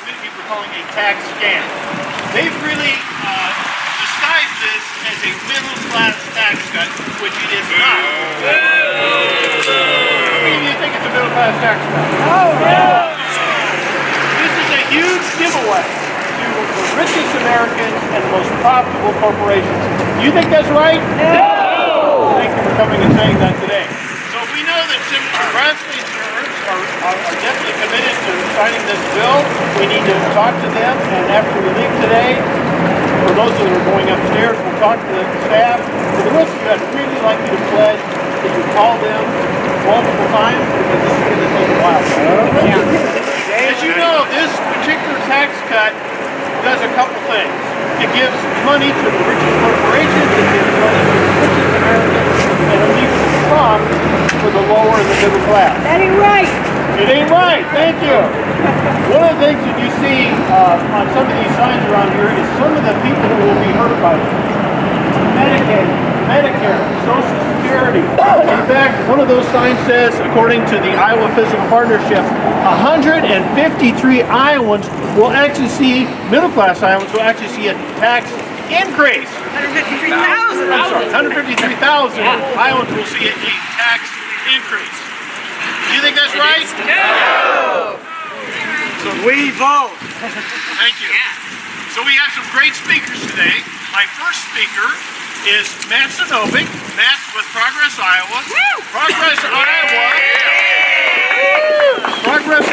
many people are calling a tax scam. They've really disguised this as a middle-class tax cut, which it is not. How many of you think it's a middle-class tax cut? Oh, no! This is a huge giveaway to the richest Americans and the most profitable corporations. Do you think that's right? No! Thank you for coming and saying that today. So we know that Senator Grassley and Ernst are definitely committed to signing this bill. We need to talk to them, and after we leave today, for those that are going upstairs, we'll talk to the staff. For the rest of you, I'd really like you to pledge that you call them multiple times, because this is going to take a while. As you know, this particular tax cut does a couple things. It gives money to the richest corporations, it gives money to the richest Americans, and it leaves some for the lower and the middle class. That ain't right. It ain't right, thank you. One of the things that you see on some of these signs around here is some of the people who will be hurt by this. Medicaid, Medicare, Social Security. In fact, one of those signs says, according to the Iowa Fiscal Partnership, 153 Iowans will actually see, middle-class Iowans will actually see a tax increase. 153,000. I'm sorry, 153,000 Iowans will see a tax increase. Do you think that's right? No! So we vote. Thank you. So we have some great speakers today. My first speaker is Matt Sanovic. Matt with Progress Iowa. Progress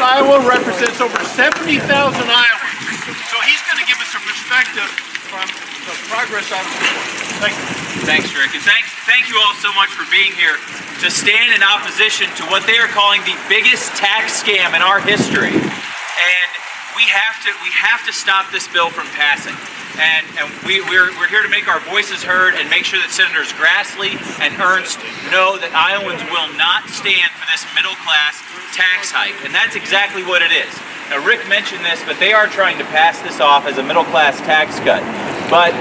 Iowa represents over 70,000 Iowans. So he's going to give us some perspective from the Progress Iowa people. Thank you. Thanks, Rick, and thank you all so much for being here to stand in opposition to what they are calling the biggest tax scam in our history. And we have to stop this bill from passing. And we're here to make our voices heard and make sure that Senators Grassley and Ernst know that Iowans will not stand for this middle-class tax hike. And that's exactly what it is. Now, Rick mentioned this, but they are trying to pass this off as a middle-class tax cut. But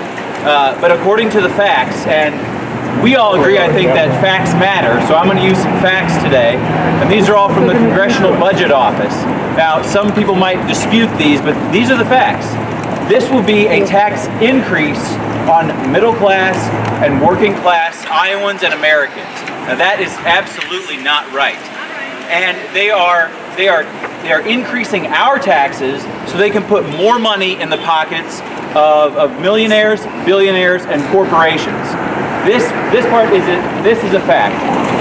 according to the facts, and we all agree, I think, that facts matter, so I'm going to use some facts today. And these are all from the Congressional Budget Office. Now, some people might dispute these, but these are the facts. This will be a tax increase on middle class and working class Iowans and Americans. Now, that is absolutely not right. And they are increasing our taxes so they can put more money in the pockets of millionaires, billionaires, and corporations. This is a fact.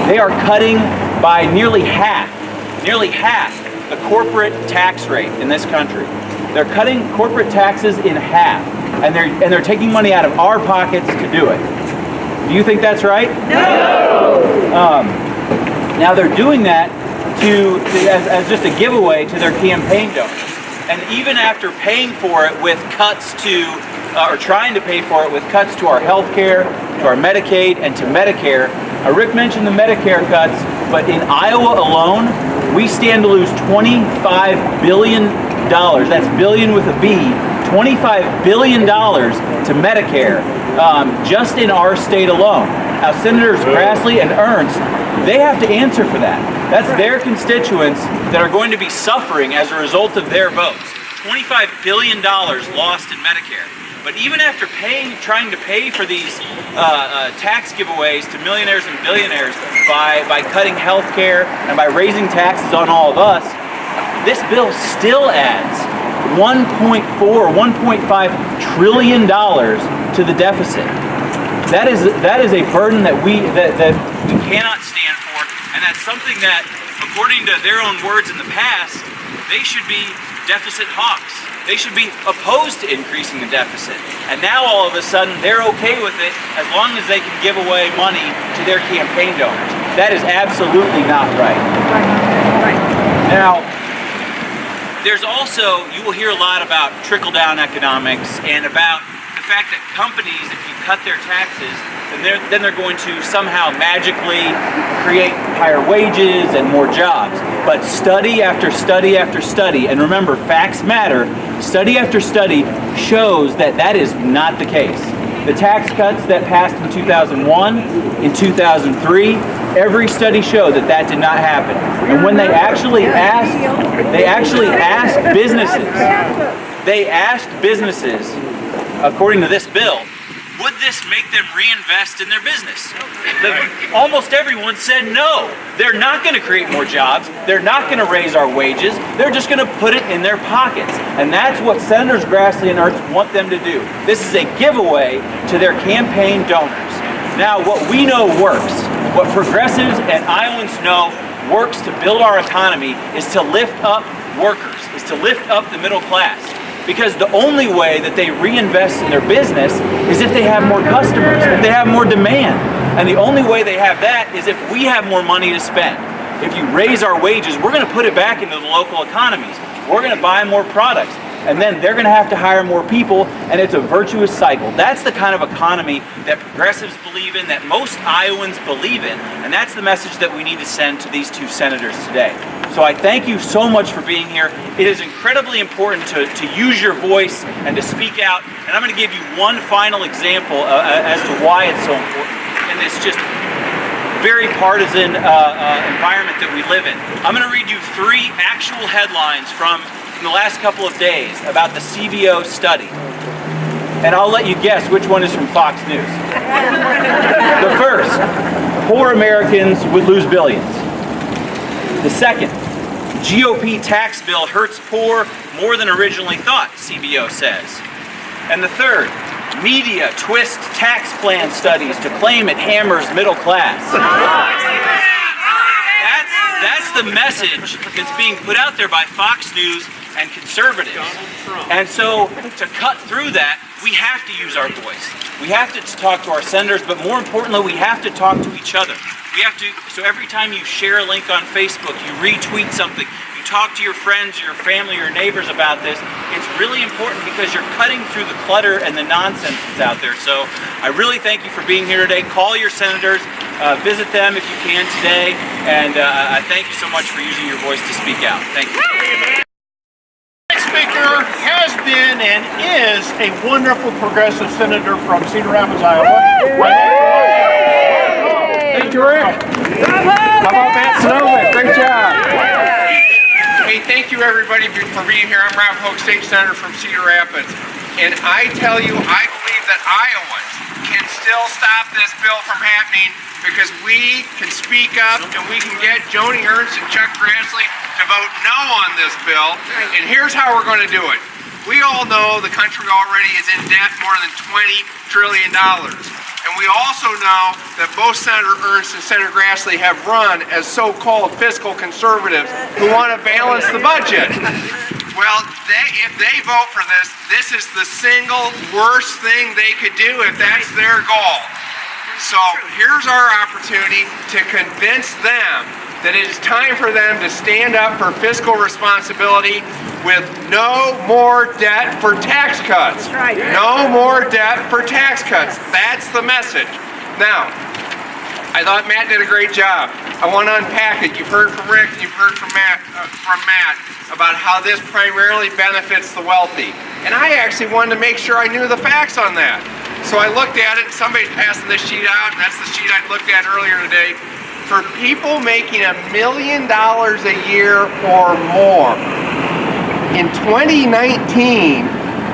They are cutting by nearly half the corporate tax rate in this country. They're cutting corporate taxes in half, and they're taking money out of our pockets to do it. Do you think that's right? No! Now they're doing that as just a giveaway to their campaign donors. And even after paying for it with cuts to, or trying to pay for it with cuts to our health care, to our Medicaid, and to Medicare, Rick mentioned the Medicare cuts, but in Iowa alone, we stand to lose $25 billion. That's billion with a B. $25 billion to Medicare, just in our state alone. Now, Senators Grassley and Ernst, they have to answer for that. That's their constituents that are going to be suffering as a result of their votes. $25 billion lost in Medicare. But even after trying to pay for these tax giveaways to millionaires and billionaires by cutting health care and by raising taxes on all of us, this bill still adds $1.4, $1.5 trillion to the deficit. That is a burden that we cannot stand for, and that's something that, according to their own words in the past, they should be deficit hawks. They should be opposed to increasing the deficit. And now all of a sudden they're okay with it as long as they can give away money to their campaign donors. That is absolutely not right. Now, there's also, you will hear a lot about trickle-down economics and about the fact that companies, if you cut their taxes, then they're going to somehow magically create higher wages and more jobs. But study after study after study, and remember, facts matter, study after study shows that that is not the case. The tax cuts that passed in 2001, in 2003, Every study showed that that did not happen. And when they actually asked businesses, according to this bill, would this make them reinvest in their business? Almost everyone said no. They're not going to create more jobs. They're not going to raise our wages. They're just going to put it in their pockets. And that's what Senators Grassley and Ernst want them to do. This is a giveaway to their campaign donors. Now, what we know works, what progressives and Iowans know works to build our economy is to lift up workers, is to lift up the middle class. Because the only way that they reinvest in their business is if they have more customers, if they have more demand. And the only way they have that is if we have more money to spend. If you raise our wages, we're going to put it back into the local economies. We're going to buy more products. And then they're going to have to hire more people, and it's a virtuous cycle. That's the kind of economy that progressives believe in, that most Iowans believe in, and that's the message that we need to send to these two senators today. So I thank you so much for being here. It is incredibly important to use your voice and to speak out, and I'm going to give you one final example as to why it's so important in this just very partisan environment that we live in. I'm going to read you 3 actual headlines from the last couple of days about the CBO study. And I'll let you guess which one is from Fox News. The first, poor Americans would lose billions. The second, GOP tax bill hurts poor more than originally thought, CBO says. And the third, media twist tax plan studies to claim it hammers middle class. That's the message that's being put out there by Fox News and conservatives. And so to cut through that, we have to use our voice. We have to talk to our senators, but more importantly, we have to talk to each other. We have to, so every time you share a link on Facebook, you retweet something, you talk to your friends, your family, your neighbors about this, it's really important because you're cutting through the clutter and the nonsense that's out there. So I really thank you for being here today. Call your senators, visit them if you can today, and I thank you so much for using your voice to speak out. Thank you. Next speaker has been and is a wonderful progressive senator from Cedar Rapids, Iowa. Thank you, Rick. How about Matt Sonoma? Great job. Hey, thank you everybody for being here. I'm Rob Hoke, State Senator from Cedar Rapids. And I tell you, I believe that Iowans can still stop this bill from happening because we can speak up and we can get Joni Ernst and Chuck Grassley to vote no on this bill. And here's how we're going to do it. We all know the country already is in debt more than $20 trillion. And we also know that both Senator Ernst and Senator Grassley have run as so-called fiscal conservatives who want to balance the budget. Well, if they vote for this, this is the single worst thing they could do if that's their goal. So here's our opportunity to convince them that it is time for them to stand up for fiscal responsibility with no more debt for tax cuts. Right. No more debt for tax cuts. That's the message. Now, I thought Matt did a great job. I want to unpack it. You've heard from Rick, you've heard from Matt about how this primarily benefits the wealthy. And I actually wanted to make sure I knew the facts on that. So I looked at it, somebody's passing this sheet out, and that's the sheet I looked at earlier today. For people making $1 million a year or more, in 2019,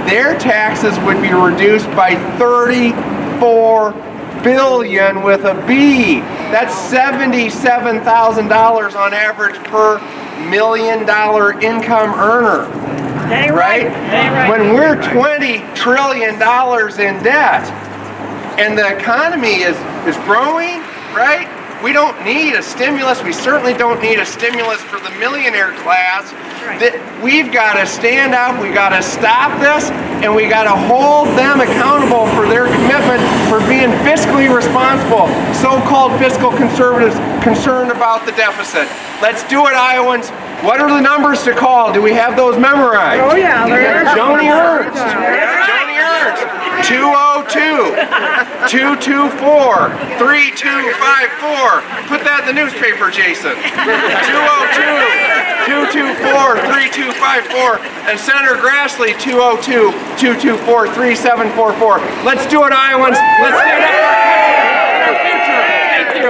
their taxes would be reduced by $34 billion with a B. That's $77,000 on average per $1 million income earner. Dang Right? Dang right. When we're $20 trillion in debt and the economy is growing, right? We don't need a stimulus. We certainly don't need a stimulus for the millionaire class. Right. We've got to stand up, we got to stop this, and we got to hold them accountable for their commitment for being fiscally responsible. So-called fiscal conservatives concerned about the deficit. Let's do it, Iowans. What are the numbers to call? Do we have those memorized? Oh yeah, there is. Joni Ernst. Joni Ernst. 202-224-3254. Put that in the newspaper, Jason. 202-224-3254. And Senator Grassley, 202-224-3744. Let's do it, Iowans. Let's stand up for our country and our future. Thank you.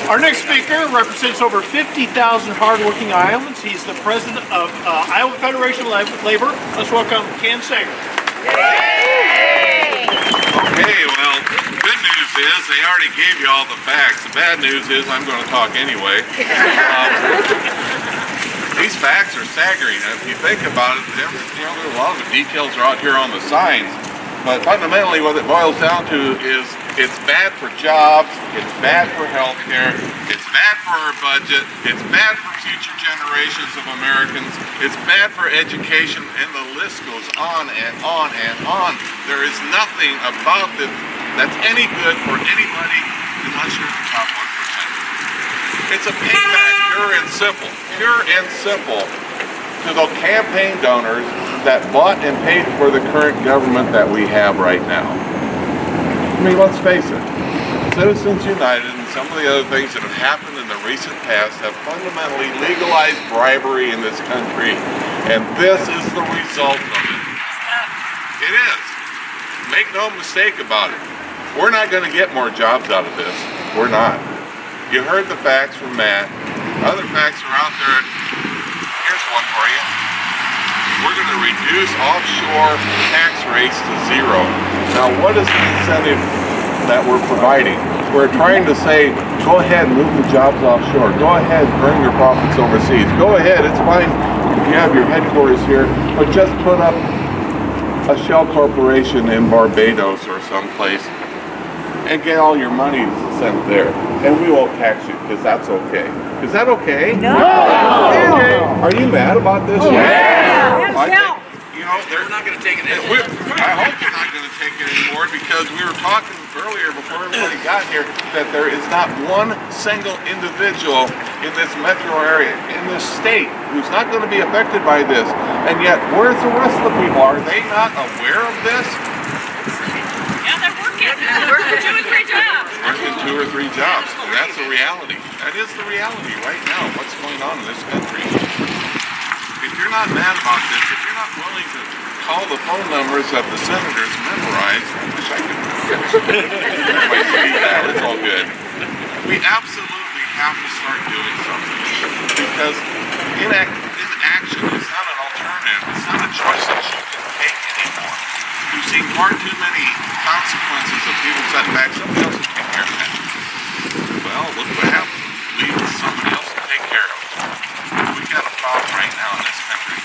Our next speaker represents over 50,000 hardworking Iowans. He's the president of Iowa Federation of Labor. Let's welcome Ken Sager. Okay, well, good news is they already gave you all the facts. The bad news is I'm going to talk anyway. These facts are staggering. If you think about it, a lot of the details are out here on the signs. But fundamentally, what it boils down to is it's bad for jobs, it's bad for health care, it's bad for our budget, it's bad for future generations of Americans, it's bad for education, and the list goes on and on and on. There is nothing about this that's any good for anybody unless you're the top 1%. It's a payback, pure and simple, to the campaign donors that bought and paid for the current government that we have right now. I mean, let's face it, Citizens United and some of the other things that have happened in the recent past have fundamentally legalized bribery in this country, and this is the result of it. It is. Make no mistake about it. We're not going to get more jobs out of this. We're not. You heard the facts from Matt. Other facts are out there. Here's one for you. We're going to reduce offshore tax rates to zero. Now, what is the incentive that we're providing? We're trying to say, go ahead and move the jobs offshore. Go ahead and earn your profits overseas. Go ahead, it's fine if you have your headquarters here, but just put up a shell corporation in Barbados or someplace and get all your money sent there. And we won't tax you, because that's okay. Is that okay? No. Okay. Are you mad about this? Yeah. I think, they're not going to take it anymore. I hope they're not going to take it anymore, because we were talking earlier before everybody got here that there is not one single individual in this metro area, in this state, who's not going to be affected by this. And yet, where's the rest of the people? Are they not aware of this? Yeah, they're working. They're working 2 or 3 jobs. Working 2 or 3 jobs. And that's the reality. That is the reality right now, what's going on in this country. If you're not mad about this, if you're not willing to call the phone numbers that the senators memorize, I wish I could it's all good. We absolutely have to start doing something, because inaction is not an alternative. It's not a choice that you can take anymore. We've seen far too many consequences of people setting back. Somebody else will take care of that. Well, look what happened. Leave somebody else to take care of it. We've got a problem right now in this country.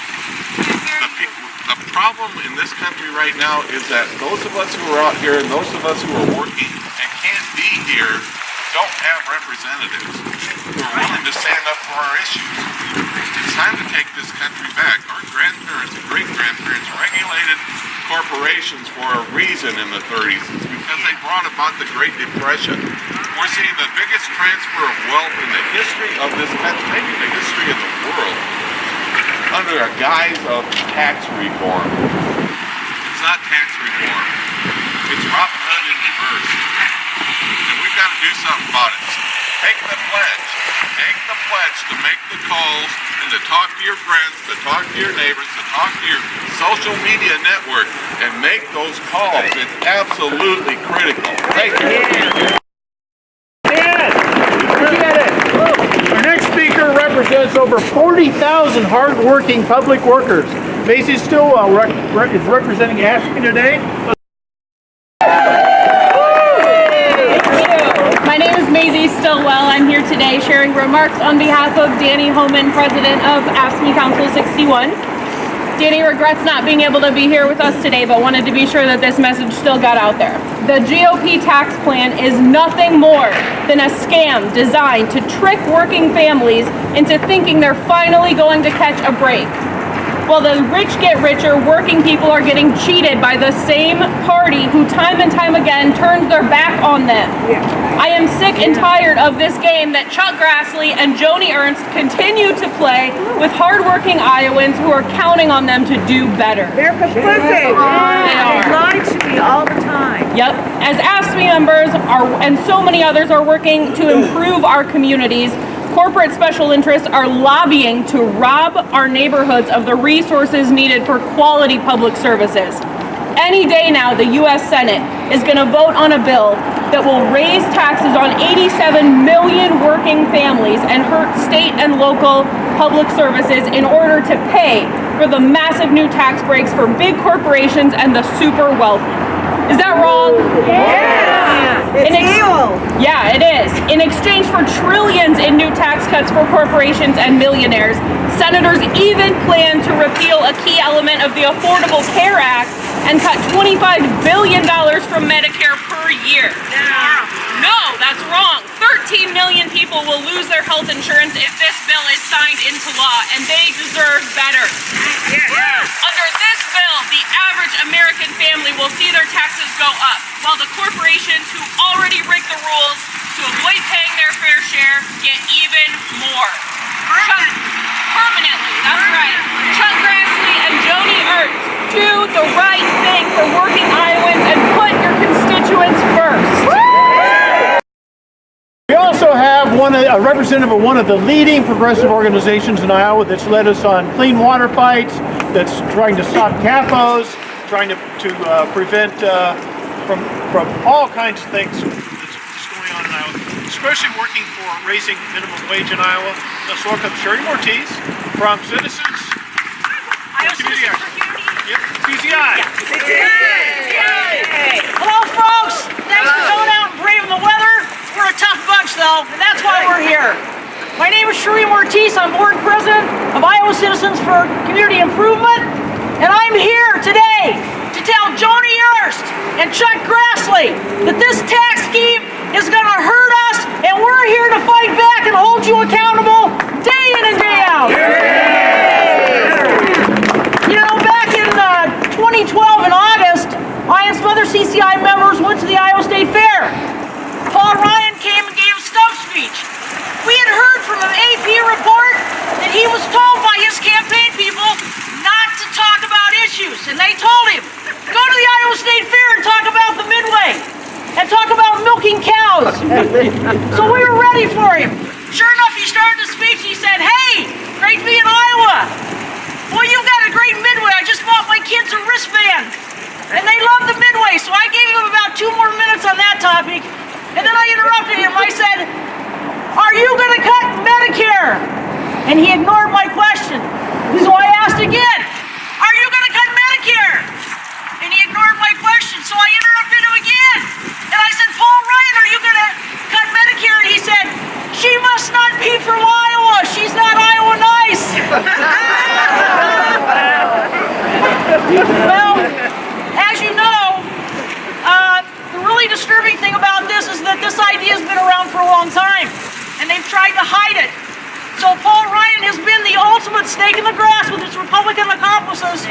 The problem in this country right now is that those of us who are out here and those of us who are working and can't be here don't have representatives who are willing to stand up for our issues. It's time to take this country back. Our grandparents and great-grandparents regulated corporations for a reason in the 30s. It's because they brought about the Great Depression. We're seeing the biggest transfer of wealth in the history of this country, maybe the history of the world, under a guise of tax reform. It's not tax reform. It's Robin Hood in reverse. And we've got to do something about it. Take the pledge. Take the pledge to make the calls and to talk to your friends, to talk to your neighbors, to talk to your social media network, and make those calls. It's absolutely critical. Thank you. Our next speaker represents over 40,000 hard-working public workers. Maisie Stillwell is representing AFSCME today. My name is Maisie Stillwell. I'm here today sharing remarks on behalf of Danny Homan, president of AFSCME Council 61. Danny regrets not being able to be here with us today, but wanted to be sure that this message still got out there. The GOP tax plan is nothing more than a scam designed to trick working families into thinking they're finally going to catch a break. While the rich get richer, working people are getting cheated by the same party who time and time again turns their back on them. I am sick and tired of this game that Chuck Grassley and Joni Ernst continue to play with hardworking Iowans who are counting on them to do better. They're complicit. They lie to me all the time. Yep. As AFSCME members and so many others are working to improve our communities, corporate special interests are lobbying to rob our neighborhoods of the resources needed for quality public services. Any day now, the U.S. Senate is going to vote on a bill that will raise taxes on 87 million working families and hurt state and local public services in order to pay for the massive new tax breaks for big corporations and the super wealthy. Is that wrong? It's evil. Yeah, it is. In exchange for trillions in new tax cuts for corporations and millionaires, senators even plan to repeal a key element of the Affordable Care Act and cut $25 billion from Medicare per year. No, that's wrong. 13 million people will lose their health insurance if this bill is signed into law, and they deserve better. Under this bill, the average American family will see their taxes go up, while the corporations who already rig the rules to avoid paying their fair share get even more. Permanently, that's right. Chuck Grassley and Joni Ernst, do the right thing for working Iowans and put your constituents first. We also have a representative of one of the leading progressive organizations in Iowa that's led us on clean water fights, that's trying to stop CAFOs, trying to prevent from all kinds of things that's going on in Iowa, especially working for raising minimum wage in Iowa. Let's welcome Sherry Mortiz from Citizens. Iowa Community Citizens for Action. Community. Yep, CCI. Hello, folks. Thanks for going out and braving the weather. We're a tough bunch, though, and that's why we're here. My name is Sherry Mortiz. I'm board president of Iowa Citizens for Community Improvement, and I'm here today to tell Joni Ernst and Chuck Grassley that this tax scheme is going to hurt us, and we're here to fight back and hold you accountable day in and day out. You know, back in 2012 in August, I and some other CCI members went to the Iowa State Fair. Paul Ryan came and gave a stump speech. We had heard from an AP report that he was told by his campaign people not to talk about issues, and they told him, go to the Iowa State Fair and talk about the Midway, and talk about milking cows. So we were ready for him. Sure enough, he started the speech, he said, hey, great to be in Iowa. Well, you've got a great Midway. I just bought my kids a wristband, and they love the Midway, so I gave him about 2 more minutes on that topic. And then I interrupted him. I said, are you going to cut Medicare? And he ignored my question. So I asked again, are you going to cut Medicare? And he ignored my question. So I interrupted him again. And I said, Paul Ryan, are you going to cut Medicare? And he said, she must not be from Iowa. She's not Iowa nice. Well, as you know, the really disturbing thing about this is that this idea has been around for a long time, and they've tried to hide it. So Paul Ryan has been the ultimate snake in the grass with his Republican accomplices,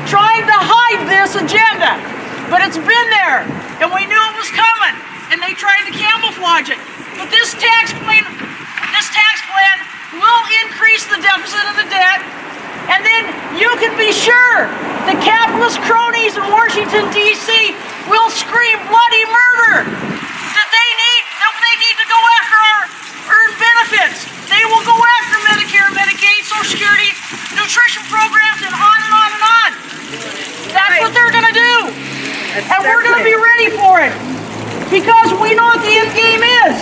trying to hide this agenda. But it's been there, and we knew it was coming, and they tried to camouflage it. But this tax plan will increase the deficit and the debt, and then you can be sure the capitalist cronies in Washington, D.C. will scream bloody murder that they need to go after our earned benefits. They will go after Medicare, Medicaid, Social Security, nutrition programs, and on and on and on. That's what they're going to do. And we're going to be ready for it. Because we know what the end game is,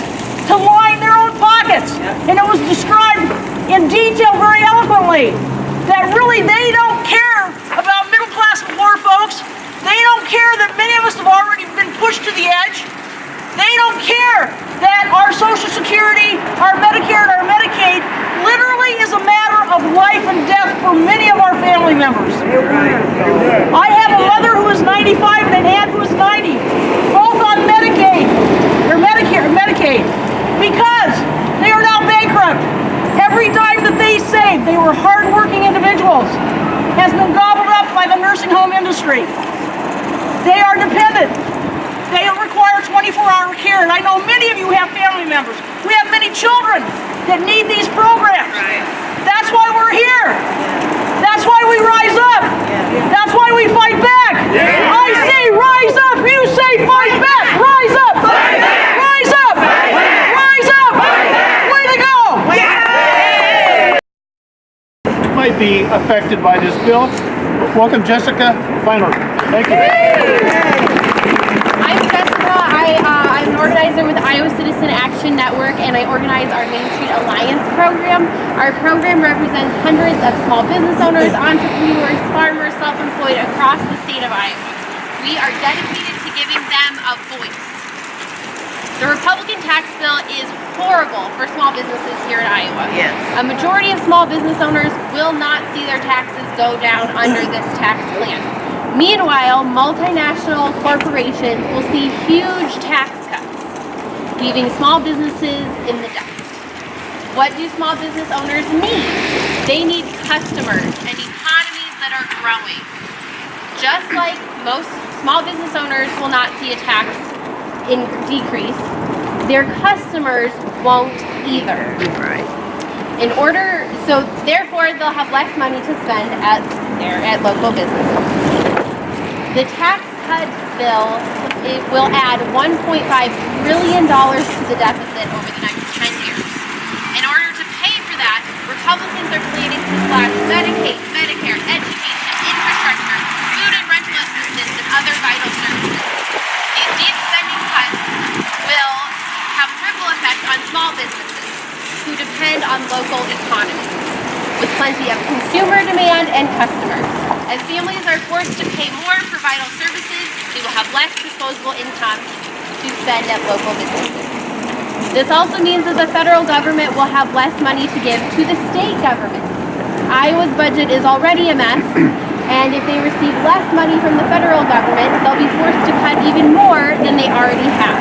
to line their own pockets. And it was described in detail very eloquently that really they don't care about middle class and poor folks. They don't care that many of us have already been pushed to the edge. They don't care that our Social Security, our Medicare, and our Medicaid literally is a matter of life and death for many of our family members. I have a mother who is 95 and an aunt who is 90, both on Medicaid, or Medicare and Medicaid, because they are now bankrupt. Every dime that they saved, they were hardworking individuals, has been gobbled up by the nursing home industry. They are dependent. They require 24-hour care, and I know many of you have family members. We have many children that need these programs. That's why we're here. That's why we rise up. That's why we fight back. I say rise up. You say fight back. Rise up. Rise up. Rise up. Way to go. Might be affected by this bill. Welcome, Jessica. Finally, thank you. I'm Jessica. I'm an organizer with the Iowa Citizen Action Network, and I organize our Main Street Alliance program. Our program represents hundreds of small business owners, entrepreneurs, farmers, self-employed across the state of Iowa. We are dedicated to giving them a voice. The Republican tax bill is horrible for small businesses here in Iowa. Yes. A majority of small business owners will not see their taxes go down under this tax plan. Meanwhile, multinational corporations will see huge tax cuts, leaving small businesses in the dust. What do small business owners need? They need customers and economies that are growing. Just like most small business owners will not see a tax decrease, their customers won't either. Right. Therefore, they'll have less money to spend at local businesses. The tax cut bill, it will add $1.5 trillion to the deficit over the next 10 years. In order to pay for that, Republicans are planning to slash Medicaid, Medicare, education, infrastructure, food and rental assistance, and other vital services. These deep spending cuts will have a ripple effect on small businesses who depend on local economies, with plenty of consumer demand and customers. As families are forced to pay more for vital services, they will have less disposable income to spend at local businesses. This also means that the federal government will have less money to give to the state government. Iowa's budget is already a mess, and if they receive less money from the federal government, they'll be forced to cut even more than they already have.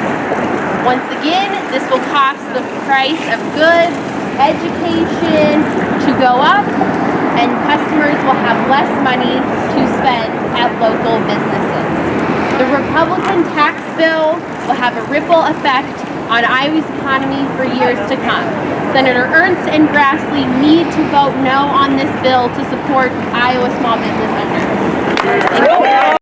Once again, this will cause the price of goods, education to go up, and customers will have less money to spend at local businesses. The Republican tax bill will have a ripple effect on Iowa's economy for years to come. Senator Ernst and Grassley need to vote no on this bill to support Iowa small business owners.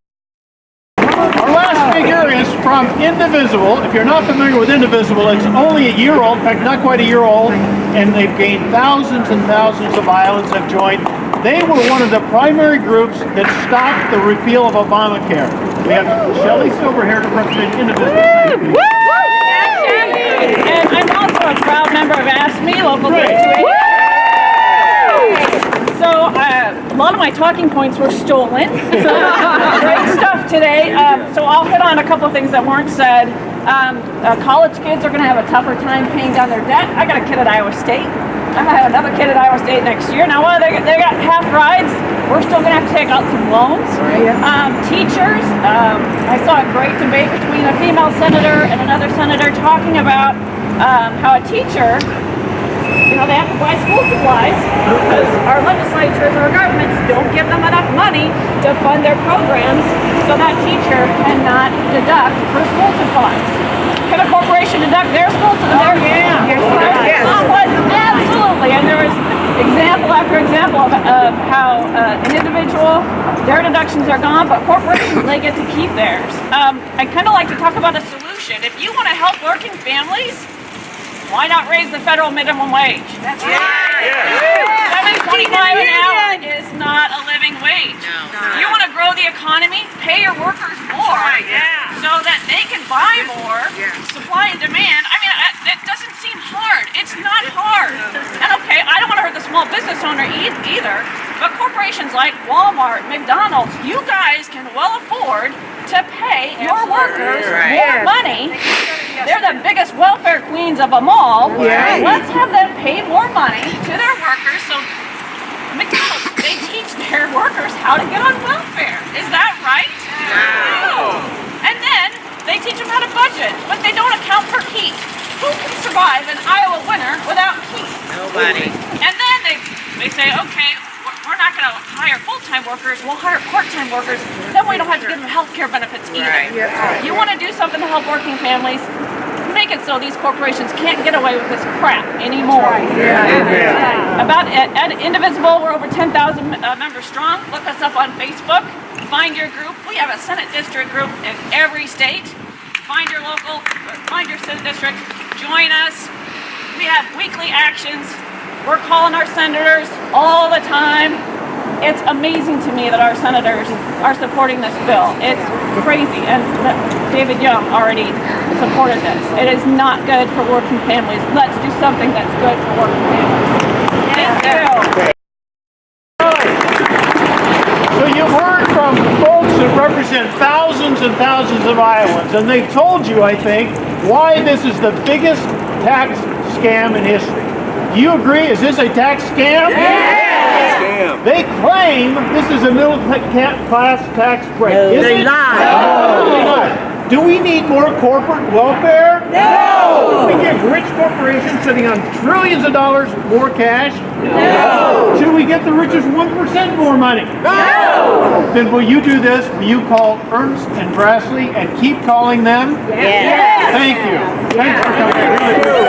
Our last figure is from Indivisible. If you're not familiar with Indivisible, it's only a year old, in fact, not quite a year old, and they've gained thousands and thousands of Iowans have joined. They were one of the primary groups that stopped the repeal of Obamacare. We have Shelley Silver here to represent Indivisible. And I'm also a proud member of AFSCME, Local 288. So a lot of my talking points were stolen. Great stuff today. So I'll hit on a couple of things that weren't said. College kids are going to have a tougher time paying down their debt. I got a kid at Iowa State. I'm going to have another kid at Iowa State next year. Now, they got half rides. We're still going to have to take out some loans. Teachers, I saw a great debate between a female senator and another senator talking about how a teacher, they have to buy school supplies because our legislatures or our governments don't give them enough money to fund their programs, so that teacher cannot deduct for school supplies. Can a corporation deduct their school supplies? Yes. Absolutely. And there was example after example of how an individual, their deductions are gone, but corporations, they get to keep theirs. I kind of like to talk about a solution. If you want to help working families, why not raise the federal minimum wage? That's right. $7.25 an hour is not a living wage. No. You want to grow the economy? Pay your workers more, so that they can buy more. Supply and demand. I mean, it doesn't seem hard. It's not hard. And okay, I don't want to hurt the small business owner either, but corporations like Walmart, McDonald's, you guys can well afford to pay your workers more money. They're the biggest welfare queens of them all. Let's have them pay more money to their workers. So McDonald's, they teach their workers how to get on welfare. Is that right? No. And then they teach them how to budget, but they don't account for heat. Who can survive an Iowa winter without heat? Nobody. And then they say, okay, we're not going to hire full-time workers, we'll hire part-time workers, then we don't have to give them health care benefits either. You want to do something to help working families, make it so these corporations can't get away with this crap anymore. About at Indivisible, we're over 10,000 members strong. Look us up on Facebook, find your group. We have a Senate district group in every state. Find your local, find your Senate district, join us. We have weekly actions. We're calling our senators all the time. it's amazing to me that our senators are supporting this bill. It's crazy, and that David Young already supported this. It is not good for working families. Let's do something that's good for working families. Thank you. So you've heard from folks that represent thousands and thousands of Iowans, and they've told you, I think, why this is the biggest tax scam in history. Do you agree? Is this a tax scam? Scam. They claim this is a middle class tax break. Is They it? lie. No, they're not. Do we need more corporate welfare? No! Should we give rich corporations sitting on trillions of dollars more cash? No! Should we get the richest 1% more money? No! Then will you do this? Will you call Ernst and Brassley and keep calling them? Yes. Thank you. Thanks for coming. Really appreciate it.